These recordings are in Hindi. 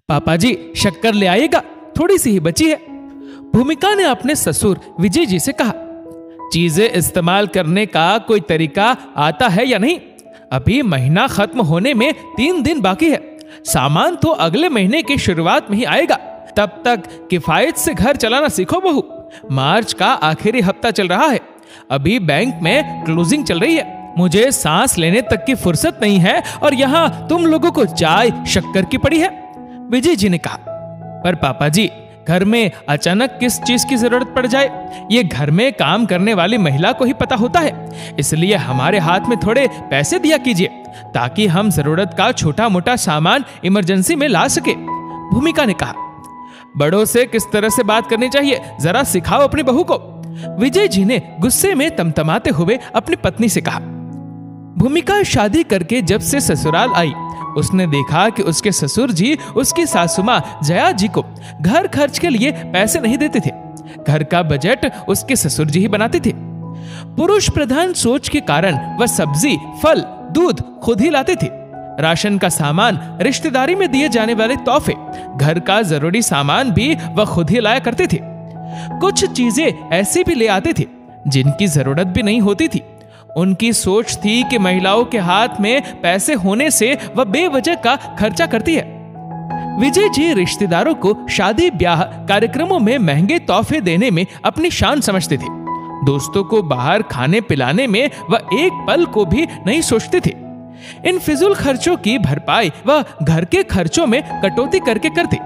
पापा जी शक्कर ले आइएगा, थोड़ी सी ही बची है। भूमिका ने अपने ससुर विजय जी से कहा, चीजें इस्तेमाल करने का कोई तरीका आता है या नहीं? अभी महीना खत्म होने में 3 दिन बाकी है। सामान तो अगले महीने की शुरुआत में ही आएगा। तब तक किफायत से घर चलाना सीखो बहू। मार्च का आखिरी हफ्ता चल रहा है, अभी बैंक में क्लोजिंग चल रही है। मुझे सांस लेने तक की फुर्सत नहीं है और यहाँ तुम लोगों को चाय शक्कर की पड़ी है। विजय जी ने कहा, पर पापा जी घर में अचानक किस चीज की जरूरत पड़ जाए ये घर में काम करने वाली महिला को ही पता होता है, इसलिए हमारे हाथ में थोड़े पैसे दिया कीजिए ताकि हम जरूरत का छोटा मोटा सामान इमरजेंसी में ला सके। भूमिका ने कहा, बड़ों से किस तरह से बात करनी चाहिए जरा सिखाओ अपनी बहू को। विजय जी ने गुस्से में तमतमाते हुए अपनी पत्नी से कहा। भूमिका शादी करके जब से ससुराल आई उसने देखा कि उसके ससुर जी उसकी सासू मां जया जी को घर खर्च के लिए पैसे नहीं देते थे। घर का बजट उसके ससुर जी ही बनाते थे। पुरुष प्रधान सोच के कारण वह सब्जी फल दूध खुद ही लाते थे। राशन का सामान, रिश्तेदारी में दिए जाने वाले तोहफे, घर का जरूरी सामान भी वह खुद ही लाया करते थे। कुछ चीजें ऐसी भी ले आते थे जिनकी जरूरत भी नहीं होती थी। उनकी सोच थी कि महिलाओं के हाथ में पैसे होने से वह बेवजह का खर्चा करती है। विजय जी रिश्तेदारों को शादी ब्याह कार्यक्रमों में महंगे तोहफे देने में अपनी शान समझते थे। दोस्तों को बाहर खाने पिलाने में वह एक पल को भी नहीं सोचते थे। इन फिजूल खर्चों की भरपाई वह घर के खर्चों में कटौती करके करते।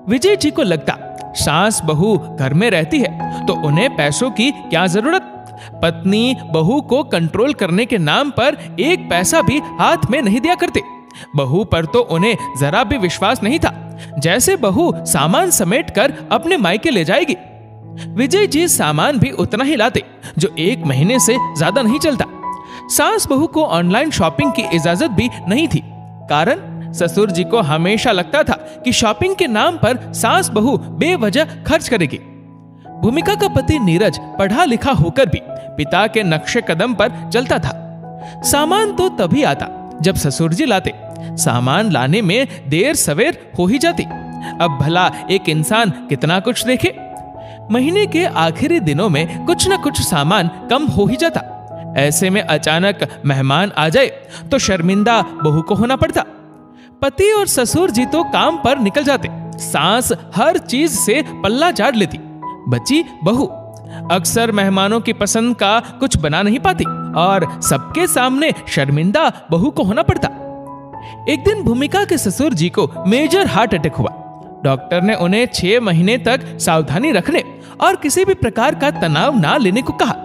विजय जी को लगता सास बहू घर में रहती है तो उन्हें पैसों की क्या जरूरत। पत्नी बहू को कंट्रोल करने के नाम पर एक पैसा भी हाथ में नहीं दिया करते। बहू पर तो उन्हें जरा भी विश्वास नहीं था, जैसे बहू सामान समेट कर अपने मायके ले जाएगी। विजय जी सामान भी उतना ही लाते जो 1 महीने से ज्यादा नहीं चलता। सास बहू को ऑनलाइन शॉपिंग की इजाजत भी नहीं थी, कारण ससुर जी को हमेशा लगता था कि शॉपिंग के नाम पर सास बहू बेवजह खर्च करेगी। भूमिका का पति नीरज पढ़ा लिखा होकर भी पिता के नक्शे कदम पर चलता था। सामान तो तभी आता जब ससुर जी लाते। सामान लाने में देर सवेर हो ही जाती। अब भला एक इंसान कितना कुछ देखे। महीने के आखिरी दिनों में कुछ न कुछ सामान कम हो ही जाता। ऐसे में अचानक मेहमान आ जाए तो शर्मिंदा बहू को होना पड़ता। पति और ससुर जी तो काम पर निकल जाते। सास हर चीज से पल्ला झाड़ लेती। बची बहू अक्सर मेहमानों की पसंद का कुछ बना नहीं पाती और सबके सामने शर्मिंदा बहू को होना पड़ता। एक दिन भूमिका के ससुर जी को मेजर हार्ट अटैक हुआ। डॉक्टर ने उन्हें 6 महीने तक सावधानी रखने और किसी भी प्रकार का तनाव ना लेने को कहा।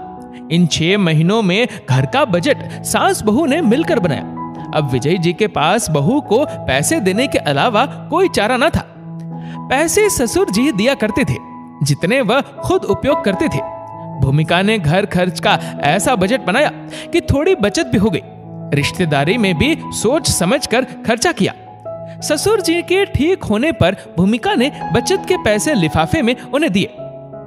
इन 6 महीनों में घर का बजट सास बहू ने मिलकर बनाया। अब विजय जी के पास बहू को पैसे देने के अलावा कोई चारा न था। पैसे ससुर जी दिया करते थे जितने वह खुद उपयोग करते थे। भूमिका ने घर खर्च का ऐसा बजट बनाया कि थोड़ी बचत भी हो गई। रिश्तेदारी में भी सोच समझकर खर्चा किया। ससुर जी के ठीक होने पर भूमिका ने बचत के पैसे लिफाफे में उन्हें दिए।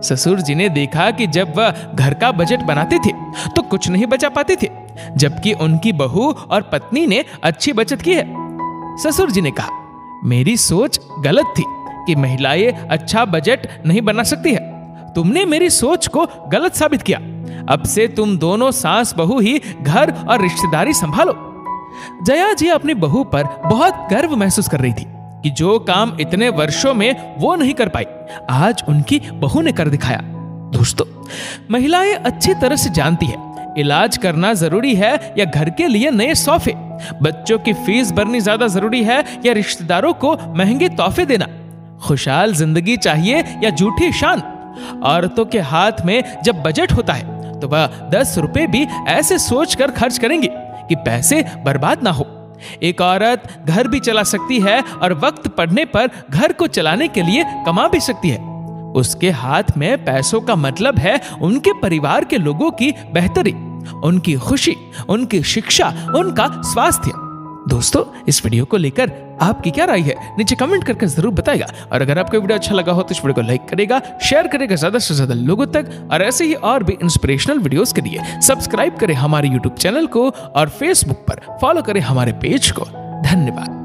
ससुर जी ने देखा कि जब वह घर का बजट बनाते थे तो कुछ नहीं बचा पाते थे, जबकि उनकी बहू और पत्नी ने अच्छी बचत की है। ससुर जी ने कहा, मेरी सोच गलत थी कि महिलाएं अच्छा बजट नहीं बना सकती है। तुमने मेरी सोच को गलत साबित किया। अब से तुम दोनों सास बहू ही घर और रिश्तेदारी संभालो। जया जी अपनी बहू पर बहुत गर्व महसूस कर रही थी कि जो काम इतने वर्षों में वो नहीं कर पाई, आज उनकी बहू ने कर दिखाया। दोस्तों, महिलाएं अच्छी तरह से जानती है इलाज करना जरूरी है या घर के लिए नए सोफे, बच्चों की फीस भरनी ज्यादा जरूरी है या रिश्तेदारों को महंगे तोहफे देना, खुशहाल जिंदगी चाहिए या झूठी शान। औरतों के हाथ में जब बजट होता है तो वह 10 रुपए भी ऐसे सोचकर खर्च करेंगे कि पैसे बर्बाद ना हो। एक औरत घर भी चला सकती है और वक्त पड़ने पर घर को चलाने के लिए कमा भी सकती है। उसके हाथ में पैसों का मतलब है उनके परिवार के लोगों की बेहतरी, उनकी खुशी, उनकी शिक्षा, उनका स्वास्थ्य। दोस्तों, इस वीडियो को लेकर आपकी क्या राय है नीचे कमेंट करके जरूर बताएगा। और अगर आपको वीडियो अच्छा लगा हो तो इस वीडियो को लाइक करेगा, शेयर करेगा ज्यादा से ज्यादा लोगों तक। और ऐसे ही और भी इंस्पिरेशनल वीडियोस के लिए सब्सक्राइब करें हमारे यूट्यूब चैनल को और फेसबुक पर फॉलो करें हमारे पेज को। धन्यवाद।